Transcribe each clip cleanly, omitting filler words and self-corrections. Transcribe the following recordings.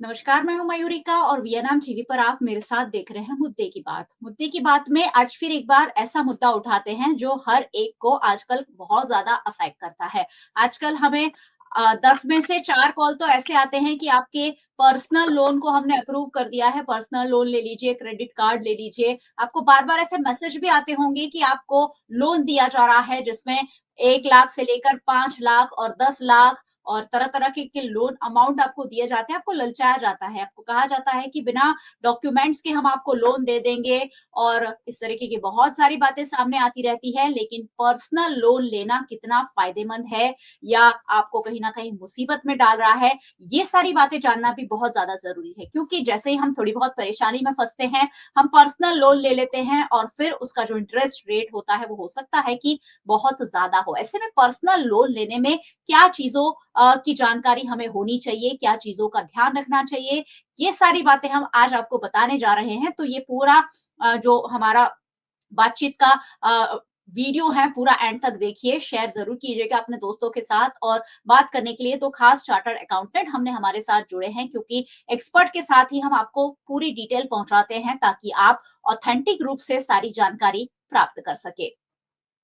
नमस्कार, मैं हूं मयूरिका और वियतनाम टीवी पर आप मेरे साथ देख रहे हैं मुद्दे की बात। मुद्दे की बात में आज फिर एक बार ऐसा मुद्दा उठाते हैं जो हर एक को आजकल बहुत ज्यादा अफेक्ट करता है। आजकल हमें 10 में से 4 कॉल तो ऐसे आते हैं कि आपके पर्सनल लोन को हमने अप्रूव कर दिया है, पर्सनल लोन ले लीजिए, क्रेडिट कार्ड ले लीजिए। आपको बार-बार ऐसे मैसेज भी आते होंगे कि आपको लोन दिया जा रहा है जिसमें 1 लाख से लेकर 5 लाख और 10 लाख और तरह-तरह के लोन अमाउंट आपको दिए जाते हैं, आपको ललचाया जाता है, आपको कहा जाता है कि बिना डॉक्यूमेंट्स के हम आपको लोन दे देंगे और इस तरीके की बहुत सारी बातें सामने आती रहती है। लेकिन पर्सनल लोन लेना कितना फ़ायदेमंद है या आपको कहीं न कहीं मुसीबत में डाल रहा है, ये सारी बातें जानना भी बहुत ज़्यादा ज़रूरी है क्योंकि जैसे ही हम थोड़ी बहुत परेशानी में फँसते हैं, हम पर्सनल लोन ले लेते हैं और फिर उसका जो इंटरेस्ट रेट होता है, वो हो सकता है कि बहुत ज़्यादा हो। ऐसे में पर्सनल लोन लेने में क्या चीज़ों की जानकारी हमें होनी चाहिए, क्या चीज़ों का ध्यान रखना चाहिए, ये सारी बातें हम आज आपको बताने जा रहे हैं। तो ये पूरा जो हमारा बातचीत का वीडियो है पूरा एंड तक देखिए, शेयर ज़रूर कीजिएगा अपने दोस्तों के साथ और बात करने के लिए 2 खास चार्टर्ड अकाउंटेंट हमने हमारे साथ जुड़े हैं क्योंकि एक्सपर्ट के साथ ही हम आपको पूरी डिटेल पहुँचाते हैं ताकि आप ऑथेंटिक रूप से सारी जानकारी प्राप्त कर सकें।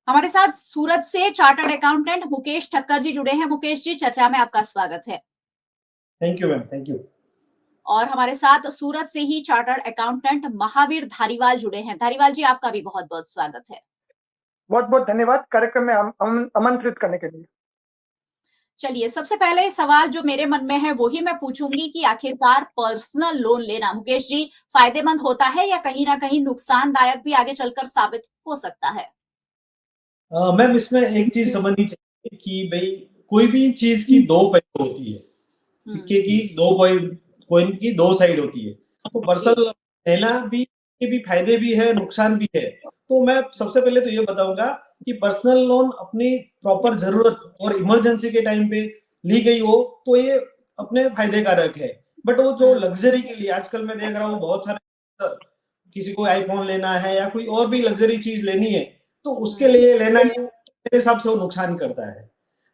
हमारे साथ सूरत से चार्टर्ड अकाउंटेंट मुकेश ठक्कर जी जुड़े हैं। मुकेश जी, चर्चा में आपका स्वागत है। Thank you ma'am, thank you. और हमारे साथ सूरत से ही चार्टर्ड अकाउंटेंट महावीर धारीवाल जुड़े हैं। धारीवाल जी, आपका भी बहुत-बहुत स्वागत है। बहुत-बहुत धन्यवाद कार्यक्रम में आमंत्रित करने के लिए। चलिए, सबसे पहले सवाल जो मेरे मन में है वो ही मैं पूछूंगी कि आखिरकार पर्सनल लोन लेना मुकेश जी फायदेमंद होता है या कहीं ना कहीं नुकसानदायक भी आगे चलकर साबित हो सकता है? मैम इसमें एक चीज समझनी चाहिए कि भाई कोई भी चीज की दो पहलू होती है, सिक्के की दो कॉइन की दो साइड होती है। तो पर्सनल लेना भी के भी फायदे भी है, नुकसान भी है। तो मैं सबसे पहले तो ये बताऊंगा कि पर्सनल लोन अपनी प्रॉपर जरूरत और इमरजेंसी के टाइम पे ली गई हो तो ये अपने फायदे कारक है। बट वो जो लग्जरी के लिए आजकल मैं देख रहा हूँ बहुत सारे, किसी को आईफोन लेना है या कोई और भी लग्जरी चीज लेनी है तो उसके लिए लेना है, मेरे हिसाब से वो नुकसान करता है।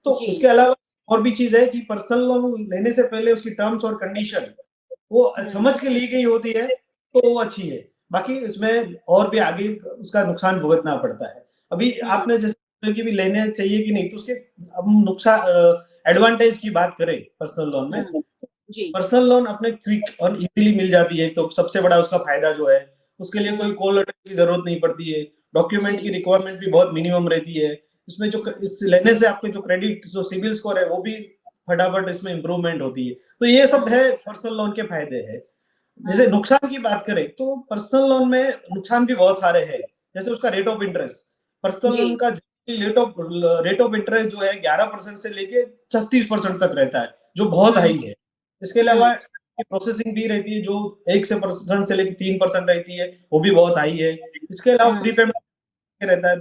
तो उसके अलावा और भी चीज है कि पर्सनल लोन लेने से पहले उसकी टर्म्स और कंडीशन वो समझ के ली गई होती है तो वो अच्छी है। बाकी इसमें और भी आगे उसका नुकसान भुगतना पड़ता है। अभी आपने जैसे कि भी लेने चाहिए कि नहीं, तो उसके हम नुकसान एडवांटेज की बात करें पर्सनल लोन में, पर्सनल लोन अपने क्विक और इजीली मिल जाती है। तो सबसे बड़ा उसका फायदा जो है, उसके लिए कोई कॉल लेटर की जरूरत नहीं पड़ती है, डॉक्यूमेंट की रिक्वायरमेंट भी बहुत मिनिमम रहती है। इसमें जो इस लेने से आपके जो क्रेडिट जो सिविल स्कोर है वो भी फटाफट इसमें इंप्रूवमेंट होती है। तो ये सब है पर्सनल लोन के फायदे हैं। जैसे नुकसान की बात करें तो पर्सनल लोन में नुकसान भी बहुत सारे हैं। जैसे उसका rate of interest, personal loan का रेट ऑफ इंटरेस्ट जो है 11% से लेके 36% तक रहता है, जो बहुत हाई है। इसके अलावा प्रोसेसिंग फी रहती है जो 1% से लेके 3% रहती है, वो भी बहुत हाई है। इसके अलावा प्रीपेमेंट रहता है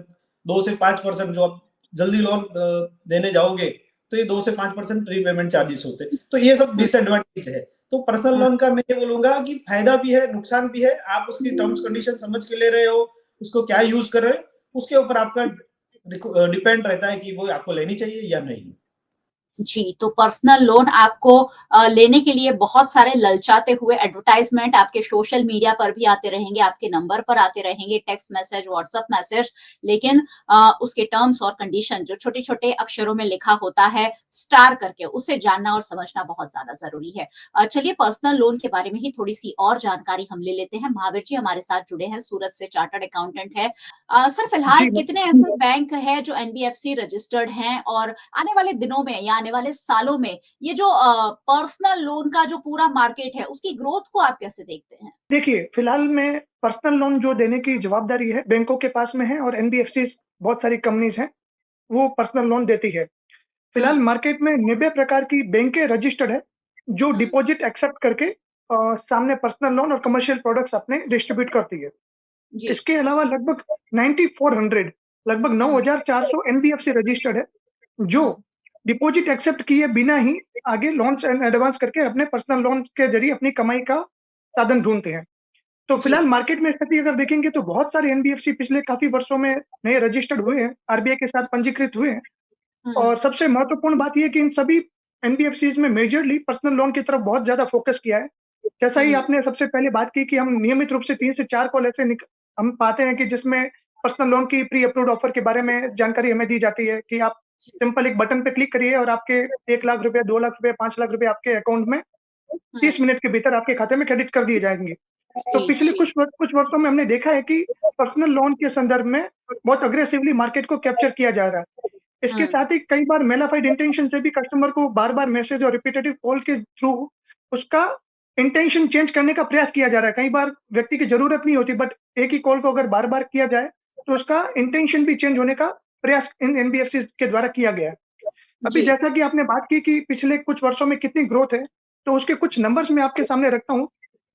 2 से 5%, जो आप जल्दी लोन देने जाओगे तो ये 2 से 5% प्रीपेमेंट चार्जेस होते हैं। तो ये सब डिसएडवांटेज है। तो पर्सनल लोन का मैं ये बोलूंगा कि फायदा भी है, नुकसान भी है। आप उसकी टर्म्स कंडीशन समझ के ले रहे हो, उसको क्या यूज कर रहे हो, उसके ऊपर आपका डिपेंड रहता है कि वो आपको लेनी चाहिए या नहीं। जी, तो पर्सनल लोन आपको लेने के लिए बहुत सारे ललचाते हुए एडवर्टाइजमेंट आपके सोशल मीडिया पर भी आते रहेंगे, आपके नंबर पर आते रहेंगे, टेक्स्ट मैसेज, व्हाट्सएप मैसेज, लेकिन उसके टर्म्स और कंडीशन जो छोटे-छोटे अक्षरों में लिखा होता है, स्टार करके, उसे जानना और समझना बहुत ज़्यादा ज़रूरी है। चलिए पर्सनल लोन के बारे में ही थोड़ी-सी और जानकारी हम ले लेते हैं। महावीर जी हमारे साथ जुड़े हैं, सूरत से चार्टर्ड अकाउंटेंट है। सर फिलहाल कितने ऐसे बैंक हैं जो एनबीएफसी रजिस्टर्ड हैं और आने वाले दिनों में या आने वाले सालों में ये जो पर्सनल लोन का जो पूरा मार्केट है उसकी ग्रोथ को आप कैसे देखते हैं? देखिए, फिलहाल में पर्सनल लोन जो देने की जवाबदारी है बैंकों के पास में है और एनबीएफसी बहुत सारी कंपनीज हैं, वो पर्सनल लोन देती है। फिलहाल मार्केट में 90 प्रकार की बैंकें रजिस्टर्ड है, जो डिपॉजिट एक्सेप्ट करके सामने पर्सनल लोन और कमर्शियल प्रोडक्ट्स अपने डिस्ट्रीब्यूट करती है। इसके अलावा लगभग 9400 लगभग 9400 एनबीएफसी रजिस्टर्ड है, जो डिपॉजिट एक्सेप्ट किए बिना ही आगे लोन्स एंड एडवांस करके अपने पर्सनल लोन के जरिए अपनी कमाई का साधन ढूंढते हैं। तो फिलहाल मार्केट में स्थिति अगर देखेंगे तो बहुत सारे एनबीएफसी पिछले काफी वर्षों में नए रजिस्टर्ड हुए हैं, आरबीआई के साथ पंजीकृत हुए हैं। और सबसे महत्वपूर्ण बात यह कि इन सभी एनबीएफसीज में मेजरली पर्सनल लोन की तरफ बहुत ज्यादा फोकस किया है। जैसा ही आपने सबसे पहले बात की कि हम नियमित रूप से 3 से 4 कॉल ऐसे हम पाते हैं कि जिसमें पर्सनल लोन की प्री अप्रूव्ड ऑफर के बारे में जानकारी हमें दी जाती है कि आप सिंपल एक बटन पे क्लिक करिए और आपके 1 लाख रुपए, 2 लाख रुपए, 5 लाख रुपए आपके अकाउंट में 30 मिनट के भीतर आपके खाते में क्रेडिट कर दिए जाएंगे। तो पिछले कुछ वर्षों में हमने देखा है कि पर्सनल लोन के संदर्भ में बहुत अग्रेसिवली मार्केट को कैप्चर किया जा रहा है। इसके साथ ही कई बार मेलाफाइड इंटेंशन से भी कस्टमर को बार-बार मैसेज और रिपीटेटिव कॉल के थ्रू उसका इंटेंशन चेंज करने का प्रयास किया जा रहा है। कई बार व्यक्ति की जरूरत नहीं होती, बट एक ही कॉल को अगर बार-बार किया जाए तो उसका इंटेंशन भी चेंज होने का प्रयास इन एनबीएफसी के द्वारा किया गया है। अभी जैसा कि आपने बात की कि पिछले कुछ वर्षों में कितनी ग्रोथ है, तो उसके कुछ नंबर्स मैं आपके सामने रखता हूँ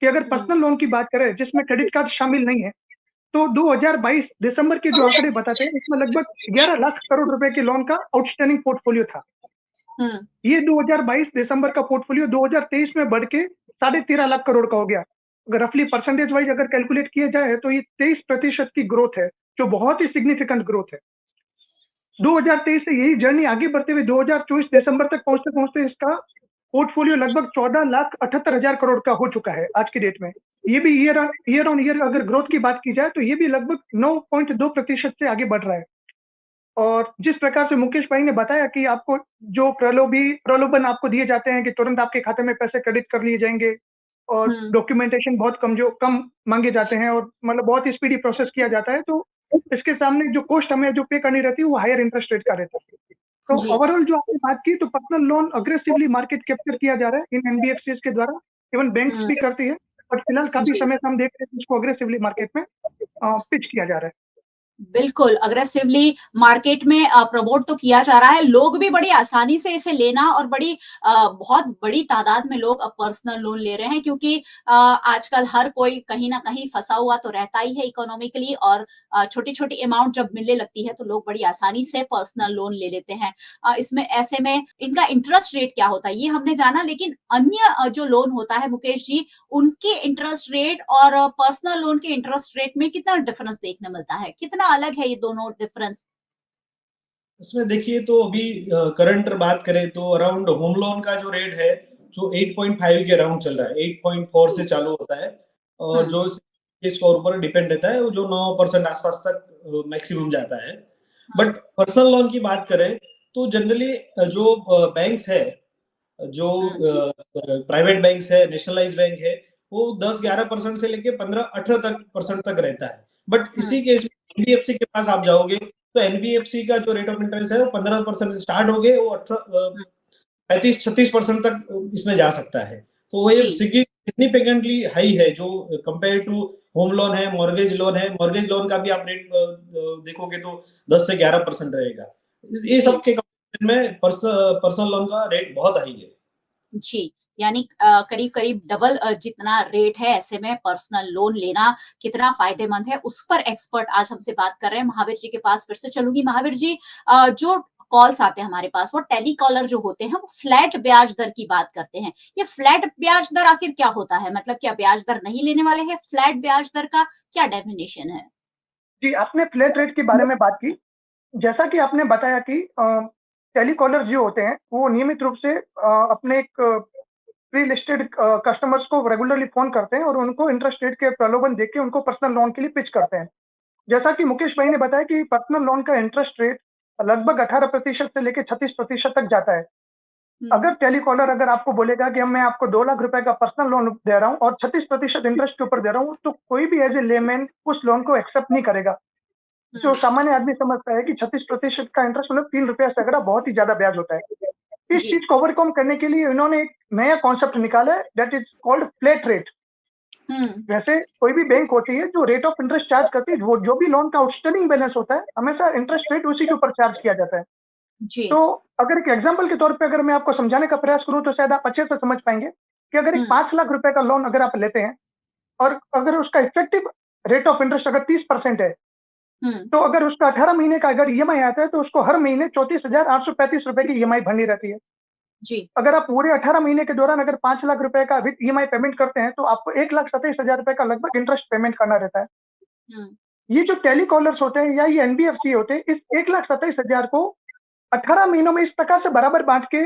कि अगर पर्सनल लोन की बात करें जिसमें क्रेडिट कार्ड शामिल नहीं है, तो 2022 दिसंबर के जो आंकड़े बताते हैं इसमें लगभग 11 लाख करोड़ रुपए के लोन का आउटस्टैंडिंग पोर्टफोलियो था। ये 2022 दिसंबर का पोर्टफोलियो 2023 में बढ़ के 13.5 लाख करोड़ का हो गया। अगर रफली परसेंटेज वाइज अगर कैलकुलेट किया जाए तो ये 23% की ग्रोथ है, जो बहुत ही सिग्निफिकेंट ग्रोथ है। 2023 से यही जर्नी आगे बढ़ते हुए 2024 दिसंबर तक पहुंचते इसका पोर्टफोलियो लगभग 14,78,000 करोड़ का हो चुका है आज की डेट में। ये भी ईयर ऑन ईयर अगर ग्रोथ की बात की जाए तो ये भी लगभग 9.2% से आगे बढ़ रहा है। और जिस प्रकार से मुकेश भाई ने बताया कि आपको जो प्रलोभन आपको दिए जाते हैं कि तुरंत आपके खाते में पैसे क्रेडिट कर लिए जाएंगे और डॉक्यूमेंटेशन बहुत कम मांगे जाते हैं और मतलब बहुत ही स्पीडी प्रोसेस किया जाता है, तो इसके सामने जो कॉस्ट हमें जो पे करनी रहती है वो हायर इंटरेस्ट रेट का रहता है। तो ओवरऑल जो आपने बात की तो personal loan aggressively market capture किया जा रहा है इन एनबीएफसी के द्वारा, इवन बैंक्स भी करती है, और फिलहाल काफी समय से हम देख रहे हैं इसको अग्रेसिवली मार्केट में पिच किया जा रहा है। बिल्कुल, अग्रेसिवली मार्केट में प्रमोट तो किया जा रहा है। लोग भी बड़ी आसानी से इसे लेना और बहुत बड़ी तादाद में लोग अब पर्सनल लोन ले रहे हैं क्योंकि आजकल हर कोई कहीं न कहीं फँसा हुआ तो रहता ही है इकोनॉमिकली और छोटी-छोटी अमाउंट जब मिलने लगती है तो लोग बड़ी आसानी से पर्सनल लोन ले लेते हैं। इसमें ऐसे में इनका इंटरेस्ट रेट क्या होता है ये हमने जाना, लेकिन अन्य जो लोन होता है मुकेश जी, उनके इंटरेस्ट रेट और पर्सनल लोन के इंटरेस्ट रेट में कितना डिफरेंस देखने मिलता है? कितना अलग है ये दोनों डिफरेंस? इसमें देखिए तो अभी करंट बात करें तो अराउंड होम लोन का जो रेट है जो 8.5 के अराउंड चल रहा है, 8.4 से चालू होता है और जो स्कोर पर डिपेंड रहता है वो जो 9% आसपास तक मैक्सिमम जाता है। बट पर्सनल लोन की बात करें तो जनरली जो बैंक्स है, जो प्राइवेट बैंक्स है, नेशनलाइज बैंक है, वो 10-11% से लेके 15-18% तक रहता है। बट इसी केस में एनबीएफसी के पास आप जाओगे तो एनबीएफसी का जो रेट ऑफ इंटरेस्ट है वो 15% से स्टार्ट हो गए, वो 35-36% तक इसमें जा सकता है। तो वो ये सिग्निफिकेंटली हाई है जो कंपेयर टू होम लोन है, मॉर्गेज लोन है। मॉर्गेज लोन का भी आप रेट देखोगे तो 10 से 11% रहेगा। ये सब के कंपैरिजन में पर्सनल लोन का रेट बहुत हाई है। जी, यानी करीब-करीब डबल जितना रेट है, ऐसे में पर्सनल लोन लेना कितना फ़ायदेमंद है, उस पर एक्सपर्ट आज हमसे बात कर रहे हैं। महावीर जी के पास फिर से चलूँगी। महावीर जी, जो कॉल्स आते हैं हमारे पास, वो टेलीकॉलर जो होते हैं, वो फ्लैट ब्याज दर की बात करते हैं। ये फ्लैट ब्याज दर आखिर क्या होता है? मतलब क्या ब्याज दर नहीं लेने वाले हैं? फ्लैट ब्याज दर का क्या डेफिनिशन है? जी, आपने फ्लैट रेट के बारे में बात की। जैसा कि आपने बताया कि टेलीकॉलर जो होते हैं, वो नियमित रूप से अपने एक प्री लिस्टेड कस्टमर्स को रेगुलरली फ़ोन करते हैं और उनको इंटरेस्ट रेट के प्रलोभन देके उनको पर्सनल लोन के लिए पिच करते हैं। जैसा कि मुकेश भाई ने बताया कि पर्सनल लोन का इंटरेस्ट रेट लगभग 18% से लेके 36% तक जाता है। अगर टेलीकॉलर अगर आपको बोलेगा कि मैं आपको 2 लाख रुपए का पर्सनल लोन दे रहा हूँ और 36% इंटरेस्ट के ऊपर दे रहा हूँ, तो कोई भी एज़ ए लेमैन उस लोन को एक्सेप्ट नहीं करेगा। जो सामान्य आदमी समझता है कि 36% का इंटरेस्ट मतलब ₹3 सैकड़ा बहुत ही ज़्यादा ब्याज होता है। इस चीज़ को ओवरकम करने के लिए इन्होंने एक नया कॉन्सेप्ट निकाला है, that is called flat rate. वैसे कोई भी बैंक होती है जो रेट ऑफ इंटरेस्ट चार्ज करती है, वो जो भी लोन का आउटस्टैंडिंग बैलेंस होता है, हमेशा इंटरेस्ट रेट उसी के ऊपर चार्ज किया जाता है। तो अगर एक एग्जांपल के तौर पे अगर मैं आपको समझाने का प्रयास करूँ तो शायद आप अच्छे से समझ पाएँगे कि अगर एक 5 लाख रुपए का लोन अगर आप लेते हैं और अगर उसका इफेक्टिव रेट ऑफ इंटरेस्ट अगर 30% है, तो अगर उसका 18 महीने का अगर ईएमआई आता है तो उसको हर महीने 34,835 रुपए की ईएमआई भरनी रहती है। अगर आप पूरे 18 महीने के दौरान अगर 5 लाख रुपए का विद ईएमआई पेमेंट करते हैं तो आपको 1,27,000 रुपए का लगभग इंटरेस्ट पेमेंट करना रहता है। ये जो टेलीकॉलर्स होते हैं या ये एनबीएफसी होते हैं, इस 1,27,000 को 18 महीनों में इस प्रकार से बराबर बाँट के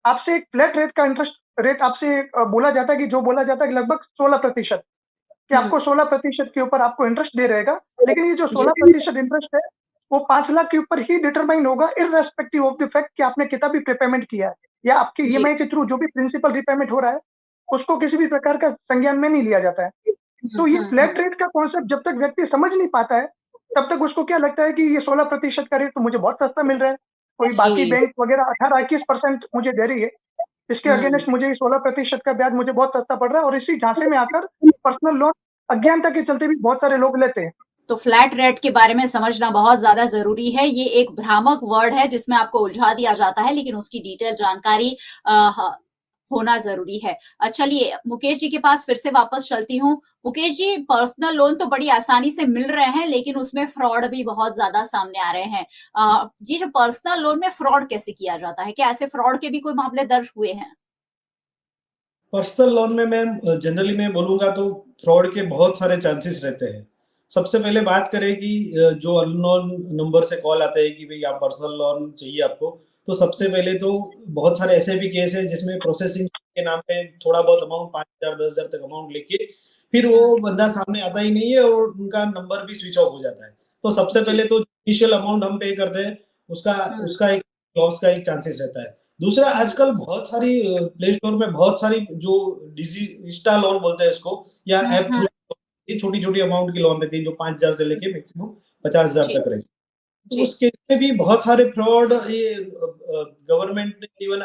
आपसे एक फ्लैट रेट का इंटरेस्ट रेट आपसे बोला जाता है कि जो बोला जाता है कि लगभग 16% कि आपको 16% के ऊपर आपको इंटरेस्ट दे रहेगा। लेकिन ये जो जी 16% इंटरेस्ट है, वो 5 लाख के ऊपर ही डिटरमाइन होगा इर्रेस्पेक्टिव ऑफ द फैक्ट कि आपने कितना भी प्रीपेमेंट किया है या आपके जी ईएमआई के थ्रू जो भी प्रिंसिपल रीपेमेंट हो रहा है, उसको किसी भी प्रकार का संज्ञान में नहीं लिया जाता है। तो ये फ्लैट रेट का कॉन्सेप्ट जब तक व्यक्ति समझ नहीं पाता है, तब तक उसको क्या लगता है कि ये 16% का रेट तो मुझे बहुत सस्ता मिल रहा है। कोई बाकी जी बैंक वगैरह 18-21% मुझे दे रही है। इसके हम्म अगेंस्ट मुझे ये 16% का ब्याज मुझे बहुत सस्ता पड़ रहा है और इसी झांसे में आकर पर्सनल लोन अज्ञानता के चलते भी बहुत सारे लोग लेते हैं। तो फ्लैट रेट के बारे में समझना बहुत ज्यादा जरूरी है। ये एक भ्रामक वर्ड है जिसमें आपको उलझा दिया जाता है, लेकिन उसकी डिटेल जानकारी होना जरूरी है। चलिए मुकेश जी के पास फिर से वापस चलती हूँ। मुकेश जी, पर्सनल लोन तो बड़ी आसानी से मिल रहे हैं, लेकिन उसमें फ्रॉड भी बहुत ज्यादा सामने आ रहे हैं। ये जो पर्सनल लोन में फ्रॉड कैसे किया जाता है? क्या ऐसे फ्रॉड के भी कोई मामले दर्ज हुए हैं? पर्सनल लोन में मैं जनरली मैं बोलूँगा तो फ्रॉड के बहुत सारे चांसेस रहते हैं। सबसे पहले बात करें कि जो अननोन नंबर से कॉल आता है कि भई आप पर्सनल लोन चाहिए आपको, तो सबसे पहले तो बहुत सारे ऐसे भी केस हैं जिसमें प्रोसेसिंग के नाम पे थोड़ा बहुत अमाउंट 5,000 10,000 तक अमाउंट लेके फिर वो हम्म, बंदा सामने आता ही नहीं है और उनका नंबर भी स्विच ऑफ हो जाता है। तो सबसे जी पहले तो इनिशियल अमाउंट हम पे करते हैं, उसका हम्म उसका एक लॉस का एक चांसेस रहता है। दूसरा हम्म आजकल बहुत सारी प्ले स्टोर में बहुत सारी जो डिजी इंस्टा लोन बोलते हैं इसको या हम्म ऐप हम्म, थ्रू ये छोटी-छोटी अमाउंट की लोन रहती है जो 5,000 से लेके मैक्सिमम 50,000 जी तक रहती है। तो जी उस केस में भी बहुत सारे फ्रॉड ये गवर्नमेंट ने इवन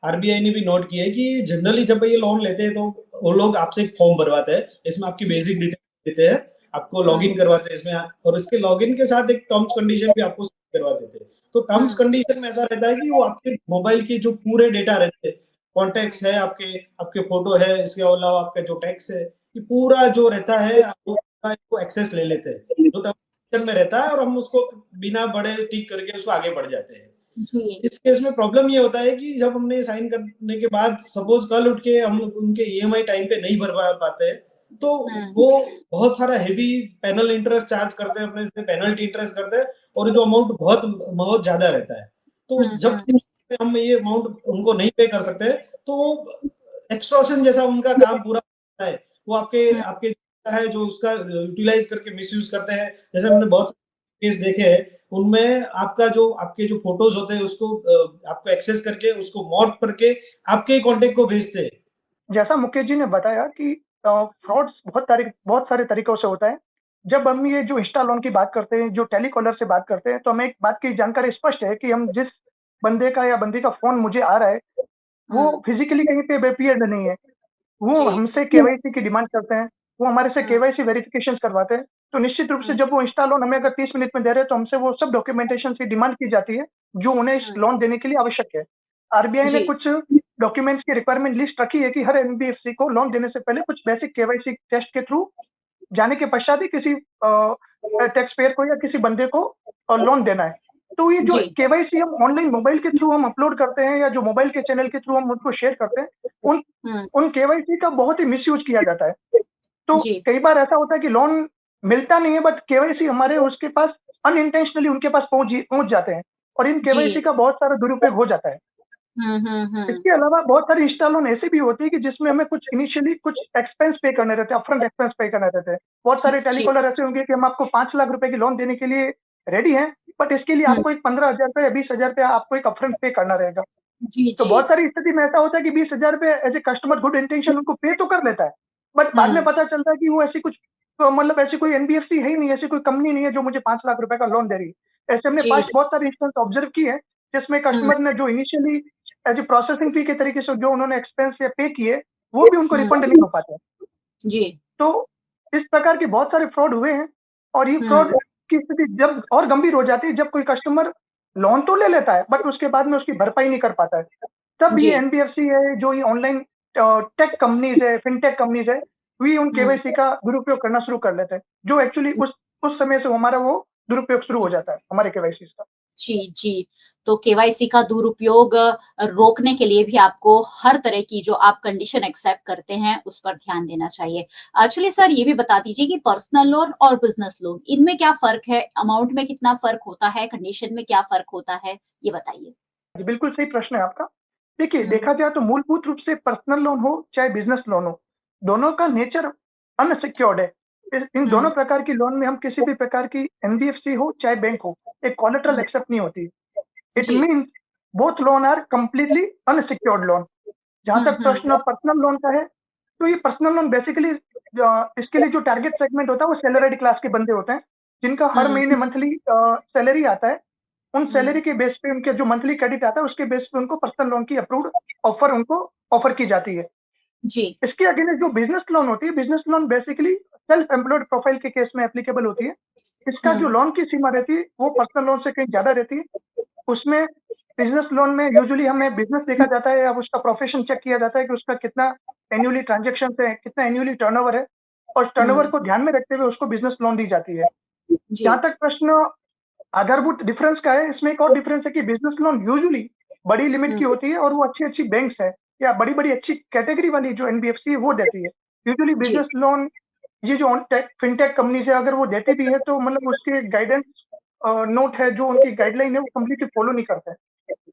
आरबीआई ने भी नोट किया है कि जनरली जब ये लोन लेते हैं तो वो लोग आपसे एक फॉर्म भरवाते हैं। इसमें आपकी जी बेसिक डिटेल देते हैं, आपको हम्म लॉगिन करवाते हैं इसमें और इसके लॉगिन के साथ एक टर्म्स कंडीशन भी आपको साइन करवा देते हैं। तो टर्म्स हम्म कंडीशन में ऐसा रहता है कि वो आपके मोबाइल के जो पूरे डेटा रहते हैं, हम्म कॉन्टैक्ट्स है आपके, आपके फोटो है, इसके अलावा आपका जो टेक्स्ट है, ये पूरा जो रहता है वो इसको एक्सेस ले लेते हैं। जो टर्म्स कंडीशन में रहता है और हम उसको बिना बड़े टिक करके उसको आगे बढ़ जाते हैं। जी इस केस में प्रॉब्लम ये होता है कि जब हमने साइन करने के बाद सपोज कल उठ के हम उनके ईएमआई टाइम पे नहीं भर पाते हैं, तो हम्म वो बहुत सारा हेवी पेनल इंटरेस्ट चार्ज करते हैं, अपने से पेनल्टी इंटरेस्ट करते हैं और जो अमाउंट बहुत बहुत ज्यादा रहता है। तो जब हम्म हम ये अमाउंट उनको नहीं पे कर सकते, तो वो एक्सटॉर्शन जैसा उनका काम पूरा होता है। वो आपके हम्म आपके है जो उसका यूटिलाइज करके मिसयूज करते हैं। जैसे हमने बहुत केस देखे हैं उनमें आपका जो आपके जो फोटोज होते हैं उसको आपको एक्सेस करके उसको मॉर्फ करके आपके ही कॉन्टेक्ट को भेजते हैं। जैसा मुकेश जी ने बताया कि फ्रॉड्स बहुत सारे तरीकों से होता है। जब हम ये जो इंस्टा लोन की बात करते हैं, जो टेलीकॉलर से बात करते हैं, तो हमें एक बात की जानकारी स्पष्ट है कि हम जिस बंदे का या बंदी का फ़ोन मुझे आ रहा है, वो हम्म, फिज़िकली कहीं पे अपीयर्ड नहीं है। वो जी हमसे केवाईसी की डिमांड करते हैं, वो हमारे से हम्म केवाईसी वेरिफिकेशंस करवाते हैं। तो निश्चित रूप से हम्म जब वो इंस्टा लोन हमें अगर 30 मिनट में दे रहे हैं, तो हमसे वो सब डॉक्यूमेंटेशन की डिमांड की जाती है, जो उन्हें इस हम्म, लोन देने के लिए आवश्यक है। आरबीआई ने जी कुछ डॉक्यूमेंट्स की रिक्वायरमेंट लिस्ट रखी है कि हर एनबीएफसी को लोन देने से पहले कुछ बेसिक केवाईसी टेस्ट के थ्रू जाने के पश्चात ही किसी टैक्स पेयर को या किसी बंदे को लोन देना है। तो ये जो जी केवाईसी हम ऑनलाइन मोबाइल के थ्रू हम अपलोड करते हैं या जो मोबाइल के चैनल के थ्रू हम उनको शेयर करते हैं, उन हम्म उन केवाईसी का बहुत ही मिसयूज़ किया जाता है। तो जी कई बार ऐसा होता है कि लोन मिलता नहीं है बट केवाईसी हमारे उसके पास अनइंटेंशनली उनके पास पहुँच जाते हैं और इन केवाईसी जी का बहुत सारा दुरुपयोग हो जाता है। हम्म इसके अलावा बहुत सारी इंस्टा लोन ऐसी भी होती है कि जिसमें हमें कुछ इनिशियली कुछ एक्सपेंस पे करने रहते हैं, अपफ्रंट एक्सपेंस पे करने रहते हैं। बहुत जी सारे जी टेलीकॉलर ऐसे होंगे कि हम आपको 5 लाख रुपए की लोन देने के लिए रेडी हैं, बट इसके लिए हम्म आपको एक 15,000 रुपए या 20,000 रुपए आपको एक अपफ्रंट पे करना रहेगा। जी तो जी बहुत सारी स्थिति में ऐसा होता है कि 20,000 रुपए as a customer good intention उनको पे तो कर लेता है, बट बाद में हम्म पता चलता है कि वो ऐसी कुछ मतलब ऐसी कोई एनबीएफसी है ही नहीं, ऐसी कोई कंपनी नहीं है जो मुझे 5 लाख रुपए का लोन दे रही है। ऐसे हमने जी पास्ट बहुत सारे इंस्टेंस ऑब्जर्व किए हैं, जिसमें हम्म कस्टमर ने जो initially as a processing fee के तरीके से जो उन्होंने एक्सपेंस या पे किए, वो भी उनको रिफंड नहीं हो पाते। जी तो इस प्रकार के बहुत सारे फ्रॉड हुए हैं और ये हम्म फ्रॉड की स्थिति जब और गंभीर हो जाती है जब कोई कस्टमर लोन तो ले लेता है बट उसके बाद में उसकी भरपाई नहीं कर पाता है। तब जी ये एनबीएफसी है, जो ये ऑनलाइन टेक कंपनीज़ है, फिनटेक कंपनीज़ है, वे उन हम्म केवाईसी का दुरुपयोग करना शुरू कर लेते हैं, जो एक्चुअली उस समय से हमारा वो दुरुपयोग शुरू हो जाता है, हमारे केवाईसीज़ का। जी, जी। तो केवाईसी का दुरुपयोग रोकने के लिए भी आपको हर तरह की जो आप कंडीशन एक्सेप्ट करते हैं, उस पर ध्यान देना चाहिए। चलिए सर ये भी बता दीजिए कि पर्सनल लोन और बिज़नेस लोन, इनमें क्या फ़र्क है? अमाउंट में कितना फ़र्क होता है? कंडीशन में क्या फ़र्क होता है? ये बताइए। जी, बिल्कुल सही प्रश्न है आपका। देखिए, देखा जाए तो मूलभूत रूप से पर्सनल लोन हो चाहे बिजनेस लोन हो, दोनों का नेचर अनसिक्योर्ड है। इन दोनों प्रकार की लोन में हम किसी भी प्रकार की एनबीएफसी हो चाहे बैंक हो, एक कोलेटरल एक्सेप्ट नहीं होती। इट जी। Means both loan are completely unsecured loan. जहाँ तक प्रश्न पर्सनल लोन का है, तो ये पर्सनल लोन बेसिकली इसके लिए जो टारगेट सेगमेंट होता है वो सैलरीड क्लास के बंदे होते हैं, जिनका हर महीने मंथली सैलरी आता है। उन सैलरी के बेस पे उनके जो मंथली क्रेडिट आता है उसके बेस पे उनको पर्सनल लोन की अप्रूव्ड ऑफर उनको ऑफर की जाती है। जी। इसके अगेंस्ट जो बिजनेस लोन होती है, business loan basically self employed profile के केस में एप्लीकेबल होती है। इसका जो लोन की सीमा रहती है वो पर्सनल लोन से कहीं ज्यादा रहती है। उसमें बिजनेस लोन में यूजुअली हमें बिजनेस देखा जाता है, अब उसका प्रोफेशन चेक किया जाता है कि उसका कितना एनुअली ट्रांजैक्शन है, कितना एनुअली टर्नओवर है, और टर्नओवर को ध्यान में रखते हुए उसको बिजनेस लोन दी जाती है। जी। जहाँ तक प्रश्न आधारभूत डिफरेंस का है, इसमें एक और डिफरेंस है कि बिजनेस लोन यूजुअली बड़ी लिमिट की होती है और वो अच्छी-अच्छी बैंक्स है या बड़ी-बड़ी अच्छी कैटेगरी वाली जो एनबीएफसी है वो देती है। यूजुअली जी। बिजनेस लोन ये जो टेक फिनटेक कंपनीज़ है अगर वो देती भी है तो मतलब उसके गाइडेंस नोट है, जो उनकी गाइडलाइन है वो कंप्लीटली फॉलो नहीं करते हैं।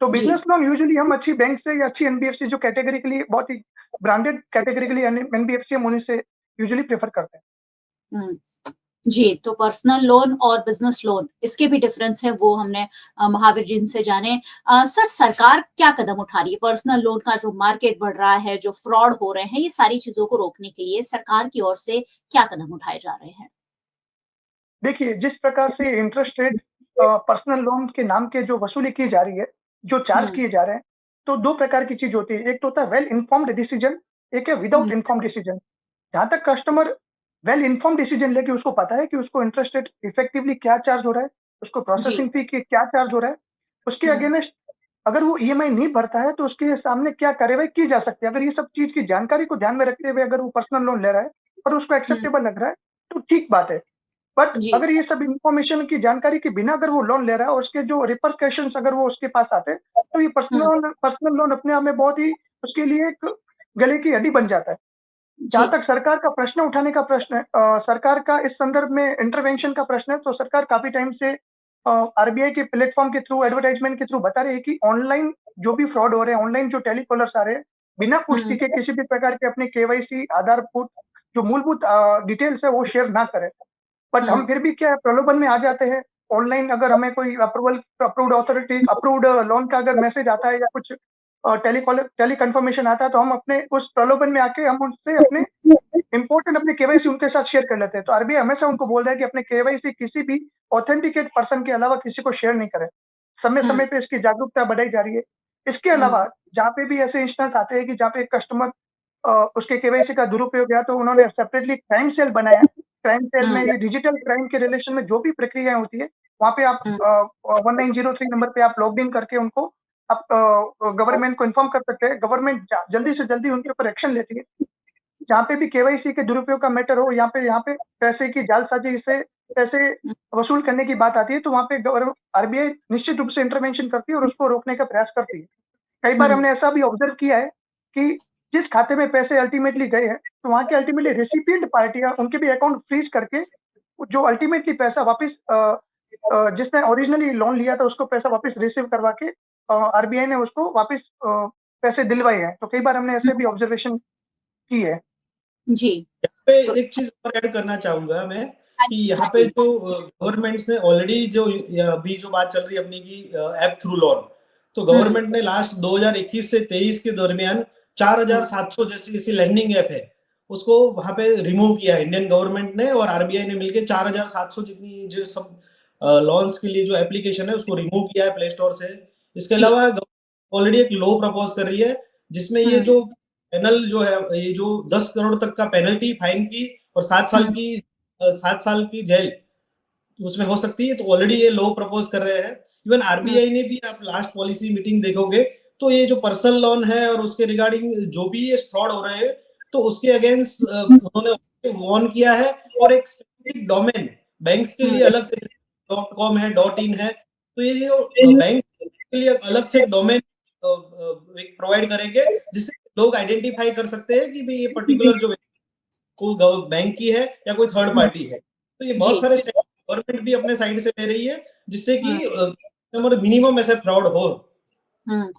तो जी। बिजनेस लोन यूजुअली हम अच्छी बैंक से या अच्छी एनबीएफसी जो कैटेगरी के लिए बहुत ही ब्रांडेड कैटेगरी के लिए एनबीएफसी हम उन्हीं से यूजुअली प्रेफर करते हैं। हुँ। जी, तो पर्सनल लोन और बिज़नेस लोन इसके भी डिफरेंस है वो हमने महावीर जी से जाने। सर सरकार क्या कदम उठा रही है? पर्सनल लोन का जो मार्केट बढ़ रहा है, जो फ्रॉड हो रहे हैं, ये सारी चीज़ों को रोकने के लिए सरकार की ओर से क्या कदम उठाए जा रहे हैं? देखिए, जिस प्रकार से इंटरेस्ट रेट पर्सनल लोन के नाम के जो वसूली की जा रही है, जो चार्ज हुँ, किए जा रहे हैं, तो 2 प्रकार की चीज़ होती है। एक तो होता है वेल इन्फॉर्म्ड डिसीजन, एक है विदाउट हुँ, इन्फॉर्म्ड डिसीजन। जहाँ तक कस्टमर वेल इन्फॉर्म्ड डिसीजन लेके उसको पता है कि उसको इंटरेस्ट रेट इफेक्टिवली क्या चार्ज हो रहा है, उसको जी, प्रोसेसिंग फी के क्या चार्ज हो रहा है, उसके हुँ, अगेंस्ट अगर वो ईएमआई नहीं भरता है, तो उसके सामने क्या कार्रवाई की जा सकती है। अगर ये सब चीज़ की जानकारी को ध्यान में रखते हुए अगर वो पर्सनल लोन ले रहा है और उसको हुँ, एक्सेप्टेबल लग रहा है, तो ठीक बात है। बट जी, अगर ये सब इन्फॉर्मेशन की जानकारी के बिना अगर वो लोन ले रहा है और उसके जो रिपरकशंस अगर वो उसके पास आते हैं, तो ये हुँ, पर्सनल लोन अपने आप में बहुत ही उसके लिए एक गले की हड्डी बन जाता है। जहाँ जी, तक सरकार का प्रश्न उठाने का प्रश्न है, सरकार का इस संदर्भ में इंटरवेंशन का प्रश्न है, तो सरकार काफ़ी टाइम से आरबीआई के प्लेटफ़ॉर्म के थ्रू, एडवर्टाइज़मेंट के थ्रू बता रही है कि ऑनलाइन जो भी फ्रॉड हो रहे हैं, ऑनलाइन जो टेलीकॉलर्स आ रहे हैं, बिना पुष्टि हुँ, के किसी भी प्रकार के अपने केवाईसी, आधार पुट जो मूलभूत डिटेल्स है वो शेयर ना करें। बट हम हुँ, फिर भी क्या प्रलोभन में आ जाते हैं। ऑनलाइन अगर हमें कोई अप्रूव्ड अथॉरिटी अप्रूव्ड लोन का अगर मैसेज आता है या कुछ टेली कंफर्मेशन आता है, तो हम अपने उस प्रलोभन में आके हम उनसे अपने इम्पोर्टेंट अपने केवाईसी उनके साथ शेयर कर लेते हैं। तो आरबीआई हमेशा उनको बोल रहा है कि अपने केवाईसी किसी भी ऑथेंटिकेट पर्सन के अलावा किसी को शेयर नहीं करें। हुँ, समय-समय पे इसकी जागरूकता बढ़ाई जा रही है। इसके हुँ, अलावा जहाँ पे भी ऐसे इंस्टेंस आते हैं कि जहाँ पे कस्टमर उसके केवाईसी का दुरुपयोग किया, तो उन्होंने सेपरेटली क्राइम सेल बनाया है। क्राइम सेल में हुँ, ये डिजिटल क्राइम के रिलेशन में जो भी प्रक्रियाएँ होती है, वहाँ पे आप हुँ, 1903 नंबर पे आप लॉगिन करके उनको आप गवर्नमेंट को इन्फॉर्म कर सकते हैं। गवर्नमेंट जल्दी से जल्दी उनके ऊपर एक्शन लेती है। जहाँ पे भी केवाईसी के दुरुपयोग का मैटर हो, यहाँ पे पैसे की जालसाज़ी से पैसे हुँ, वसूल करने की बात आती है, तो वहाँ पे आरबीआई निश्चित रूप से इंटरवेंशन करती है और उसको रोकने का प्रयास करती है। कई बार हुँ, हमने ऐसा भी ऑब्ज़र्व किया है कि जिस खाते में पैसे अल्टीमेटली गए हैं, तो वहाँ के अल्टीमेटली रेसिपिएंट पार्टियाँ उनके भी अकाउंट फ्रीज़ करके जो अल्टीमेटली पैसा वापिस जिसने ओरिजिनली लोन लिया था उसको पैसा वापिस रिसीव करवा के आरबीआई ने उसको वापिस पैसे दिलवाए हैं। तो कई बार हमने हुँ, ऐसे भी ऑब्ज़र्वेशन की है। जी, यहाँ पे तो एक चीज़ और ऐड करना चाहूँगा मैं हाँ कि जी, यहाँ हाँ पे जी, जो गवर्नमेंट्स ने ऑलरेडी जो अभी जो बात चल रही है अपनी की ऐप थ्रू लोन, तो हुँ, गवर्नमेंट ने लास्ट 2021 से 23 के दरमियान हुँ, 4700 जैसी लैंडिंग ऐप है, उसको वहाँ पे रिमूव किया है इंडियन गवर्नमेंट ने और आरबीआई ने मिलके 4700 जितनी जो सब लोन्स के लिए जो एप्लीकेशन है उसको रिमूव किया है प्ले स्टोर से। इसके जी, अलावा ऑलरेडी एक लॉ प्रपोज़ कर रही है, जिसमें ये हुँ, जो पेनल जो है ये जो 10 करोड़ तक का पेनल्टी फाइन की और 7 साल की जेल उसमें हो सकती है, तो ऑलरेडी ये लॉ प्रपोज़ कर रहे हैं। इवन हुँ, आरबीआई ने भी आप लास्ट पॉलिसी मीटिंग देखोगे, तो ये जो पर्सनल लोन है और उसके रिगार्डिंग जो भी ये फ्रॉड हो रहे हैं, तो उसके अगेंस्ट उन्होंने वार्न किया है और एक स्पेसिफिक डोमेन बैंक्स के हुँ, लिए अलग से .com है, .in है, तो ये जो बैंक के लिए अलग से एक डोमेन एक प्रोवाइड करेंगे, जिससे लोग आइडेंटिफाई कर सकते हैं कि भई ये पर्टिकुलर जो को बैंक की है या कोई थर्ड हुँ, पार्टी है। तो ये बहुत जी, सारे स्टेप गवर्नमेंट भी अपने साइड से ले रही है, जिससे कि हुँ, कस्टमर मिनिमम ऐसे फ्रॉड हो। हुँ।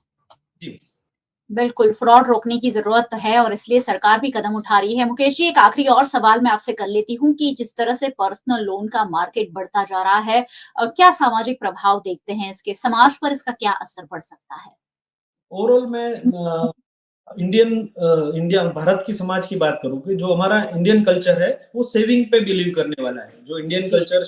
जी। बिल्कुल, फ्रॉड रोकने की ज़रूरत है और इसलिए सरकार भी कदम उठा रही है। मुकेश जी, एक आखिरी और सवाल मैं आपसे कर लेती हूँ कि जिस तरह से पर्सनल लोन का मार्केट बढ़ता जा रहा है, क्या सामाजिक प्रभाव देखते हैं इसके? समाज पर इसका क्या असर पड़ सकता है? ओवरऑल मैं इंडिया भारत की समाज की बात करूँ कि जो हमारा इंडियन कल्चर है, वो सेविंग पे बिलीव करने वाला है। जो इंडियन जी। कल्चर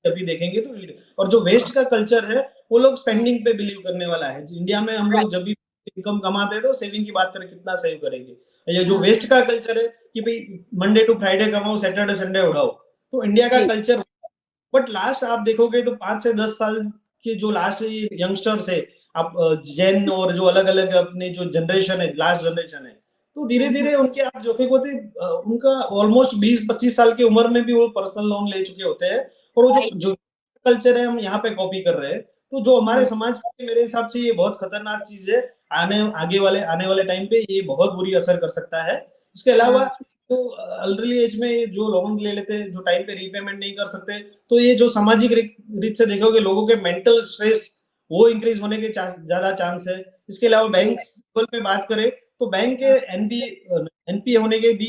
अभी देखेंगे तो और जो वेस्ट का कल्चर है, वो लोग हुँ, स्पेंडिंग पे बिलीव करने वाला है। इंडिया में हम राइट। लोग जब भी इनकम कमाते हैं तो सेविंग की बात करें कितना सेव करेंगे। ये जो हुँ, वेस्ट का कल्चर है कि भाई मंडे टू फ्राइडे कमाओ, सैटरडे संडे उड़ाओ, तो इंडिया का जी। कल्चर। बट लास्ट आप देखोगे तो 5 से 10 साल के जो लास्ट यंगस्टर्स है, आप जेन और जो अलग-अलग अपने जो जनरेशन है, लास्ट जनरेशन है, तो हुँ, हुँ। धीरे-धीरे उनके आप देखोगे उनका ऑलमोस्ट 20-25 साल की उम्र में भी वो पर्सनल लोन ले चुके होते हैं और वो जो राइट। जो कल्चर है हम यहाँ पे कॉपी कर रहे हैं। तो जो हमारे हुँ, समाज के लिए मेरे हिसाब से ये बहुत खतरनाक चीज़ है। आने वाले टाइम पे ये बहुत बुरी असर कर सकता है। इसके अलावा हुँ, तो अर्ली एज में जो लोन ले लेते हैं, जो टाइम पे रीपेमेंट नहीं कर सकते, तो ये जो सामाजिक रीत से देखोगे लोगों के मेंटल स्ट्रेस वो इंक्रीज होने के ज्यादा चांस है। इसके अलावा जी, बैंक लेवल पे बात करें तो बैंक के हुँ, एनपीए होने के भी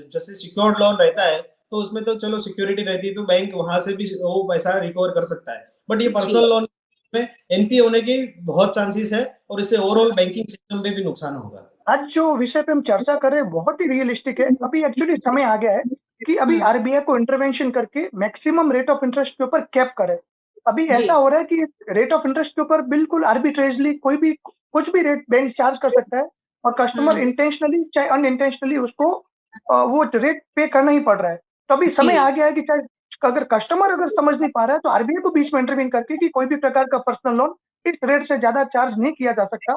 जैसे सिक्योर्ड लोन रहता है तो उसमें तो चलो सिक्योरिटी रहती है तो बैंक वहां से भी वो पैसा रिकवर कर सकता है। बट ये जी, पर्सनल लोन में एनपीए होने के बहुत चांसेस है और इससे हुँ, ओवरऑल बैंकिंग सिस्टम पे भी नुकसान होगा। आज जो विषय पे हम चर्चा कर रहे हैं बहुत ही रियलिस्टिक है। अभी एक्चुअली जी, समय आ गया है कि अभी हुँ, आरबीआई को इंटरवेंशन करके मैक्सिमम रेट ऑफ इंटरेस्ट के ऊपर कैप करे। अभी ऐसा जी, हो रहा है कि रेट ऑफ इंटरेस्ट के ऊपर बिल्कुल आर्बिट्रेजली कोई भी कुछ भी रेट बैंक चार्ज कर सकता है और कस्टमर हुँ, इंटेंशनली चाहे अनइंटेंशनली उसको वो रेट पे करना ही पड़ रहा है। तो अभी समय जी, आ गया है कि चाहे अगर कस्टमर अगर समझ नहीं पा रहा है तो आरबीआई को बीच में इंटरवीन करके कि कोई भी प्रकार का पर्सनल लोन इस रेट से ज़्यादा चार्ज नहीं किया जा सकता।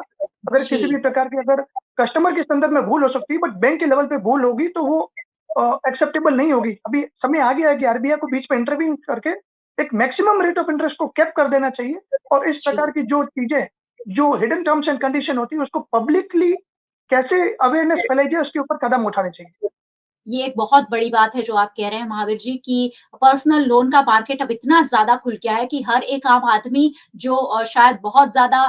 अगर किसी भी जी, प्रकार की अगर कस्टमर के संदर्भ में भूल हो सकती है, बट बैंक के लेवल पे भूल होगी तो वो एक्सेप्टेबल नहीं होगी। अभी समय आ गया है कि आरबीआई को बीच में इंटरवीन करके एक मैक्सिमम रेट ऑफ इंटरेस्ट को कैप कर देना चाहिए और इस जी। प्रकार की जो चीज़ें, जो हिडन टर्म्स एंड कंडीशन होती है, उसको पब्लिकली कैसे अवेयरनेस फैलाई जाए, उसके ऊपर कदम उठाने चाहिए। ये एक बहुत बड़ी बात है जो आप कह रहे हैं महावीर जी कि पर्सनल लोन का मार्केट अब इतना ज़्यादा खुल गया है कि हर एक आम आदमी जो शायद बहुत ज़्यादा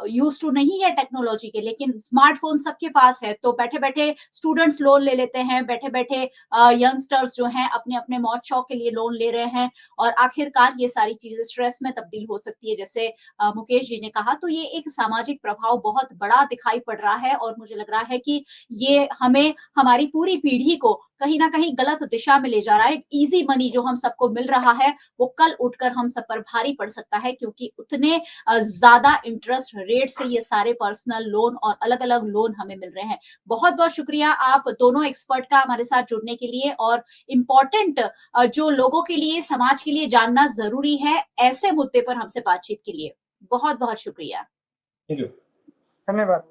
यूज़्ड टू नहीं है टेक्नोलॉजी के, लेकिन स्मार्टफ़ोन सबके पास है, तो बैठे-बैठे स्टूडेंट्स लोन ले लेते हैं, बैठे-बैठे यंगस्टर्स जो हैं अपने-अपने मौज-शौक के लिए लोन ले रहे हैं और आखिरकार ये सारी चीज़ें स्ट्रेस में तब्दील हो सकती है, जैसे मुकेश जी ने कहा। तो ये एक सामाजिक प्रभाव बहुत बड़ा दिखाई पड़ रहा है और मुझे लग रहा है कि ये हमें हमारी पूरी पीढ़ी को कहीं न कहीं गलत दिशा में ले जा रहा है। एक ईज़ी मनी जो हम सबको मिल रहा है, वो कल उठकर हम सब पर भारी पड़ सकता है क्योंकि उतने ज़्यादा इंटरेस्ट रेट से ये सारे पर्सनल लोन और अलग-अलग लोन हमें मिल रहे हैं। बहुत-बहुत शुक्रिया आप दोनों एक्सपर्ट का हमारे साथ जुड़ने के लिए और इम्पोर्टेंट जो लोगों के लिए, समाज के लिए जानना ज़रूरी है, ऐसे मुद्दे पर हमसे बातचीत के लिए। बहुत-बहुत शुक्रिया। Thank you. धन्यवाद।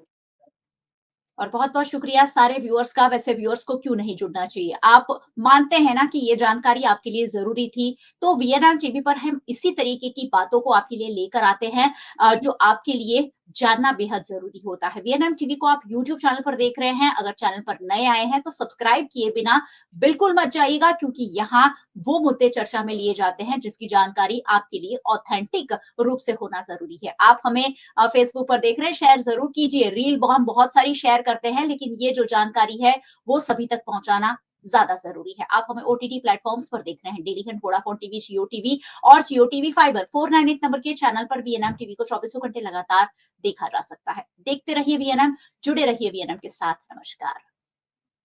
और बहुत-बहुत शुक्रिया सारे व्यूअर्स का। वैसे व्यूअर्स को क्यों नहीं जुड़ना चाहिए? आप मानते हैं ना कि ये जानकारी आपके लिए ज़रूरी थी, तो वीएनएम टीवी पर हम इसी तरीके की बातों को आपके लिए लेकर आते हैं जो आपके लिए जानना बेहद ज़रूरी होता है। वीएनएम टीवी को आप यूट्यूब चैनल पर देख रहे हैं, अगर चैनल पर नए आए हैं तो सब्सक्राइब किए बिना बिल्कुल मत जाइएगा क्योंकि यहाँ वो मुद्दे चर्चा में लिए जाते हैं जिसकी जानकारी आपके लिए ऑथेंटिक रूप से होना ज़रूरी है। आप हमें फेसबुक पर देख रहे हैं, शेयर ज़रूर कीजिए। रील हम बहुत सारी शेयर करते हैं, लेकिन ये जो जानकारी है, वो सभी तक पहुँचाना ज़्यादा ज़रूरी है। आप हमें ओटीटी प्लेटफ़ॉर्म्स पर देख रहे हैं, डेली हंट, वोडाफोन टीवी, जियो टीवी और जियो टीवी फाइबर 498 नंबर के चैनल पर वीएनएम टीवी को चौबीसों घंटे लगातार देखा जा सकता है। देखते रहिए वीएनएम, जुड़े रहिए वीएनएम के साथ। नमस्कार।